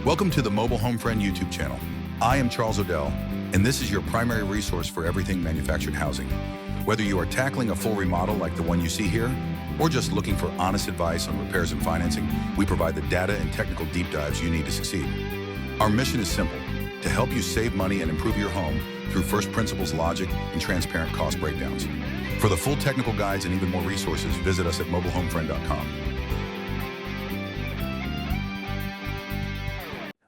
Welcome to the Mobile Home Friend YouTube channel. I am Charles Odell, and this is your primary resource for everything manufactured housing. Whether you are tackling a full remodel like the one you see here, or just looking for honest advice on repairs and financing, we provide the data and technical deep dives you need to succeed. Our mission is simple: to help you save money and improve your home through first principles logic and transparent cost breakdowns. For the full technical guides and even more resources, visit us at mobilehomefriend.com.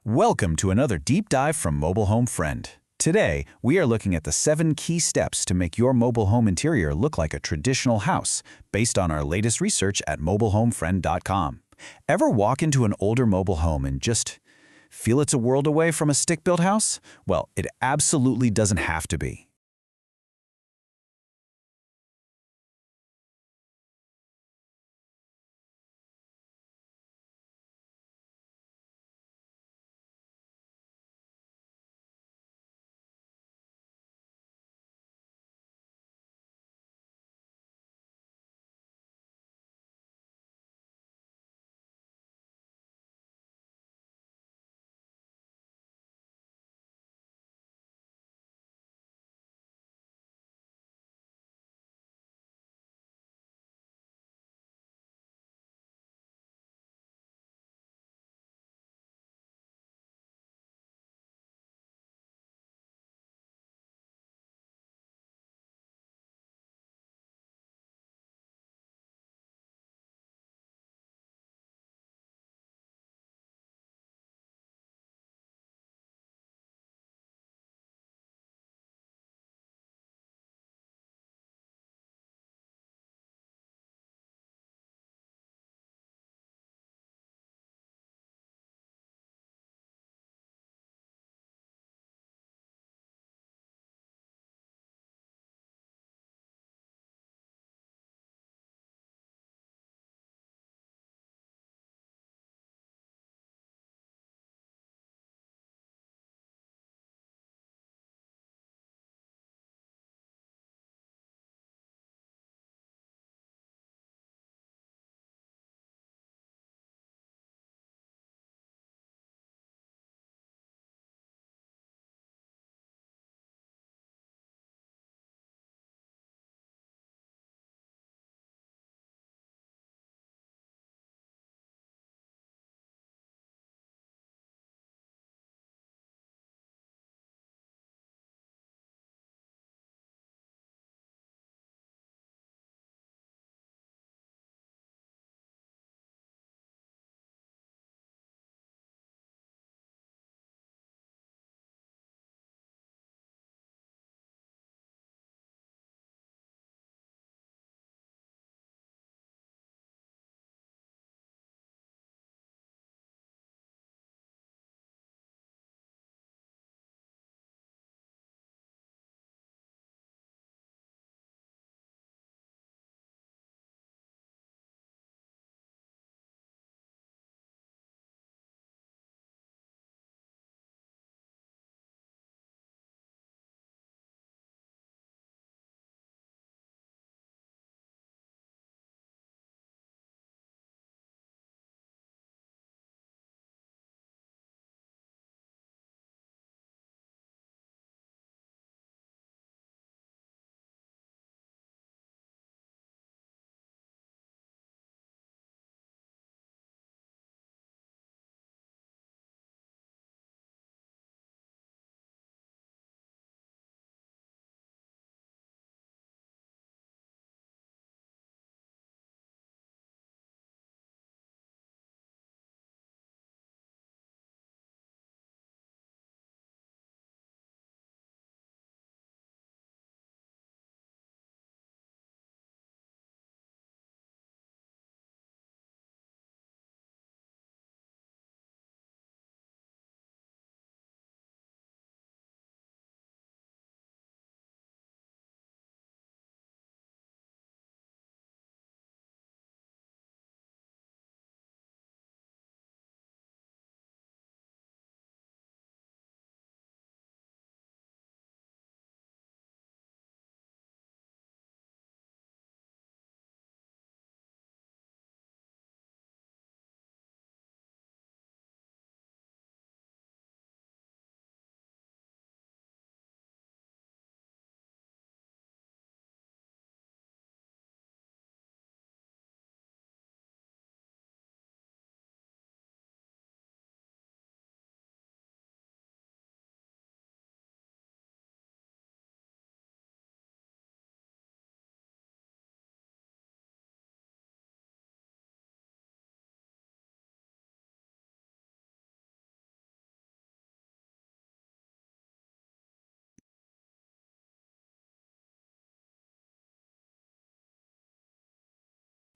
Welcome to another deep dive from Mobile Home Friend. Today, we are looking at the 7 key steps to make your mobile home interior look like a traditional house, based on our latest research at mobilehomefriend.com. Ever walk into an older mobile home and just feel it's a world away from a stick-built house? Well, it absolutely doesn't have to be.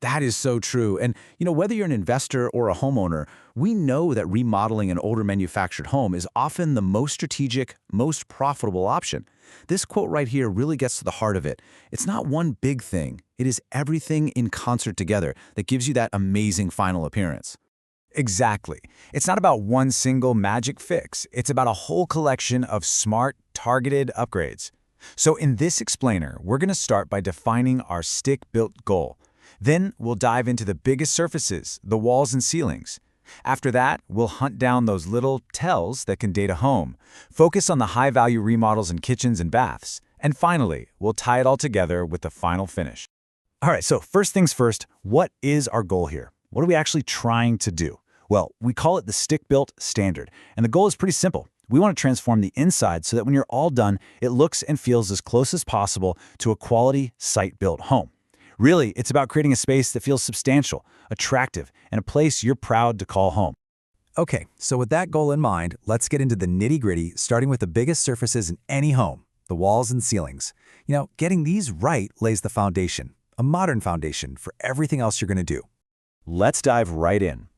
That is so true. And, whether you're an investor or a homeowner, we know that remodeling an older manufactured home is often the most strategic, most profitable option. This quote right here really gets to the heart of it. It's not one big thing. It is everything in concert together that gives you that amazing final appearance. Exactly. It's not about one single magic fix. It's about a whole collection of smart, targeted upgrades. So in this explainer, we're going to start by defining our stick-built goal. Then we'll dive into the biggest surfaces, the walls and ceilings. After that, we'll hunt down those little tells that can date a home, focus on the high-value remodels in kitchens and baths, and finally, we'll tie it all together with the final finish. All right, so first things first, what is our goal here? What are we actually trying to do? Well, we call it the stick-built standard, and the goal is pretty simple. We want to transform the inside so that when you're all done, it looks and feels as close as possible to a quality site-built home. Really, it's about creating a space that feels substantial, attractive, and a place you're proud to call home. Okay, so with that goal in mind, let's get into the nitty-gritty, starting with the biggest surfaces in any home, the walls and ceilings. Getting these right lays the foundation, a modern foundation for everything else you're going to do. Let's dive right in.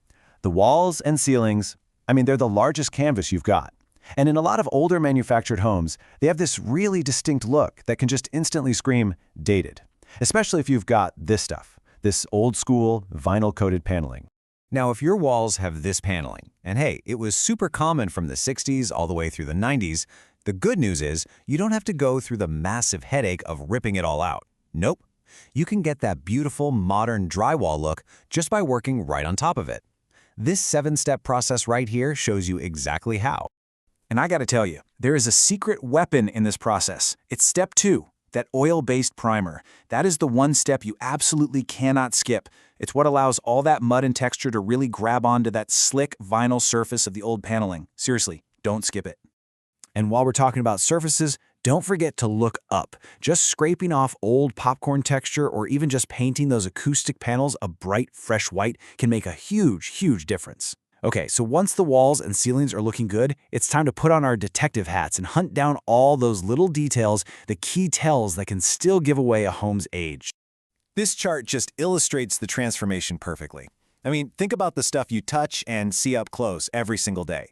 The walls and ceilings, they're the largest canvas you've got. And in a lot of older manufactured homes, they have this really distinct look that can just instantly scream dated. Especially if you've got this stuff, this old-school, vinyl-coated paneling. Now, if your walls have this paneling, and hey, it was super common from the 60s all the way through the 90s, the good news is you don't have to go through the massive headache of ripping it all out. Nope. You can get that beautiful, modern drywall look just by working right on top of it. This 7-step process right here shows you exactly how. And I gotta tell you, there is a secret weapon in this process. It's step 2. That oil-based primer. That is the one step you absolutely cannot skip. It's what allows all that mud and texture to really grab onto that slick vinyl surface of the old paneling. Seriously, don't skip it. And while we're talking about surfaces, don't forget to look up. Just scraping off old popcorn texture or even just painting those acoustic panels a bright, fresh white can make a huge, huge difference. Okay, so once the walls and ceilings are looking good, it's time to put on our detective hats and hunt down all those little details, the key tells that can still give away a home's age. This chart just illustrates the transformation perfectly. Think about the stuff you touch and see up close every single day.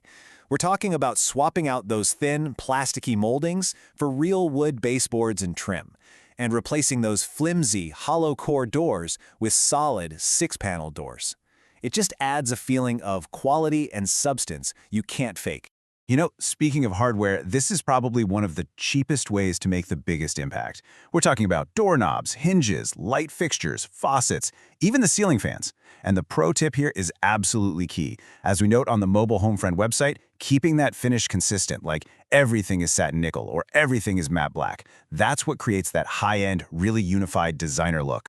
We're talking about swapping out those thin, plasticky moldings for real wood baseboards and trim, and replacing those flimsy, hollow core doors with solid 6-panel doors. It just adds a feeling of quality and substance you can't fake. Speaking of hardware, this is probably one of the cheapest ways to make the biggest impact. We're talking about doorknobs, hinges, light fixtures, faucets, even the ceiling fans. And the pro tip here is absolutely key. As we note on the Mobile Home Friend website, keeping that finish consistent, like everything is satin nickel or everything is matte black. That's what creates that high-end, really unified designer look.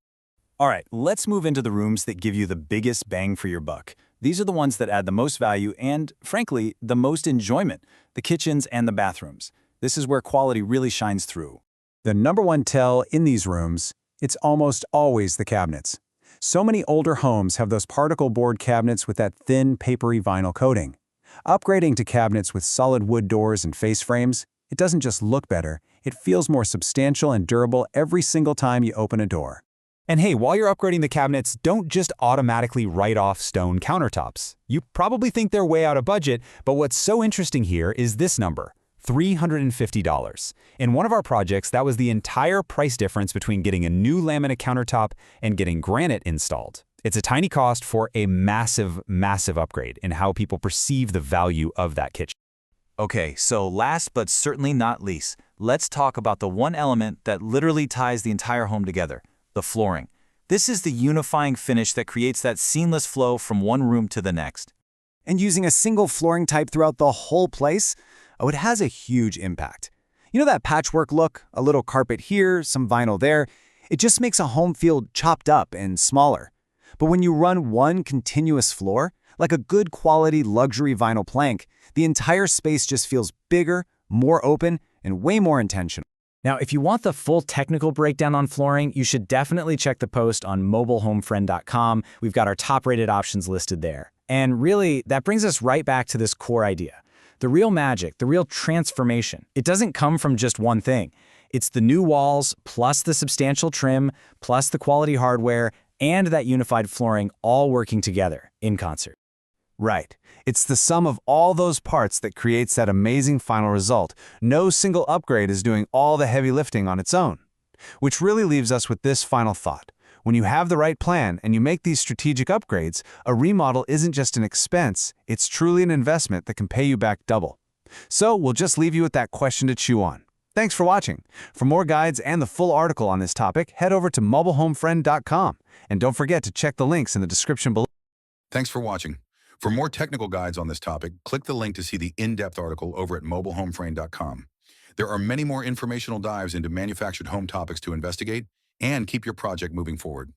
All right, let's move into the rooms that give you the biggest bang for your buck. These are the ones that add the most value and, frankly, the most enjoyment, the kitchens and the bathrooms. This is where quality really shines through. The number one tell in these rooms, it's almost always the cabinets. So many older homes have those particle board cabinets with that thin, papery vinyl coating. Upgrading to cabinets with solid wood doors and face frames, it doesn't just look better, it feels more substantial and durable every single time you open a door. And hey, while you're upgrading the cabinets, don't just automatically write off stone countertops. You probably think they're way out of budget, but what's so interesting here is this number, $350. In one of our projects, that was the entire price difference between getting a new laminate countertop and getting granite installed. It's a tiny cost for a massive, massive upgrade in how people perceive the value of that kitchen. Okay, so last but certainly not least, let's talk about the one element that literally ties the entire home together. The flooring. This is the unifying finish that creates that seamless flow from one room to the next. And using a single flooring type throughout the whole place, it has a huge impact. That patchwork look, a little carpet here, some vinyl there, it just makes a home feel chopped up and smaller. But when you run one continuous floor, like a good quality luxury vinyl plank, the entire space just feels bigger, more open, and way more intentional. Now, if you want the full technical breakdown on flooring, you should definitely check the post on mobilehomefriend.com. We've got our top-rated options listed there. And really, that brings us right back to this core idea. The real magic, the real transformation, it doesn't come from just one thing. It's the new walls, plus the substantial trim, plus the quality hardware, and that unified flooring all working together in concert. Right. It's the sum of all those parts that creates that amazing final result. No single upgrade is doing all the heavy lifting on its own. Which really leaves us with this final thought. When you have the right plan and you make these strategic upgrades, a remodel isn't just an expense, it's truly an investment that can pay you back double. So we'll just leave you with that question to chew on. Thanks for watching. For more guides and the full article on this topic, head over to mobilehomefriend.com. And don't forget to check the links in the description below. Thanks for watching. For more technical guides on this topic, click the link to see the in-depth article over at mobilehomefriend.com. There are many more informational dives into manufactured home topics to investigate and keep your project moving forward.